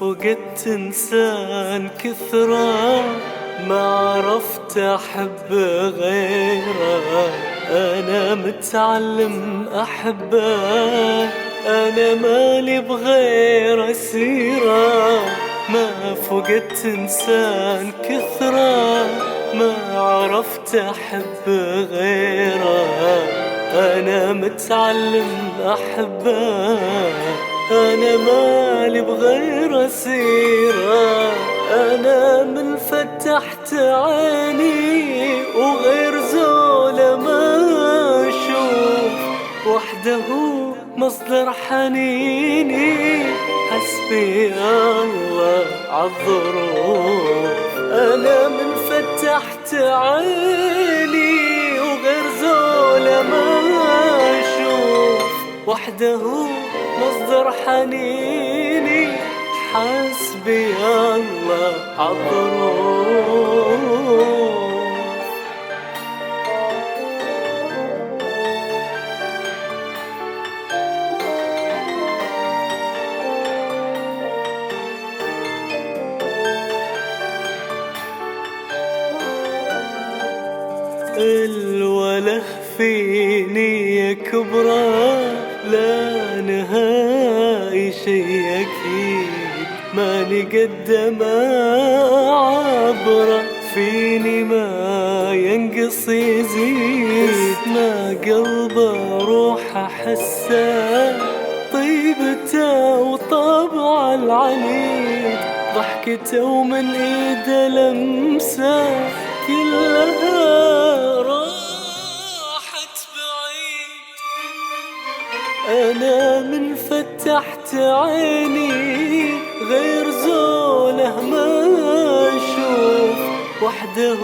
فقدت إنسان كثره، ما عرفت أحب غيره. أنا متعلم أحبه، أنا مالي بغير سيرة. ما فقدت إنسان كثره، ما عرفت أحب غيره. أنا متعلم أحبه، أنا مالي بغير سيرة. أنا من فتحت عيني وغير زوله ما أشوف، وحده مصدر حنيني، حسبي الله عالظروف. أنا من فتحت عيني وغير زوله ما أشوف، وحده مصدر حنيني، حسبي الله عالظروف. الوله فيني يكبره، لا نهائي شي أكيد، ماني قد ما عبره. فيني ما ينقص يزيد، ما قلبه روح أحسه، طيبته وطبع العنيد، ضحكته ومن ايده لمسه، كلها راحت بعيد. أنا من فتحت عيني غير زوله ما أشوف، وحده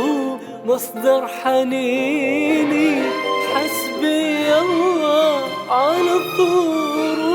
مصدر حنيني، حسبي الله على الظروف.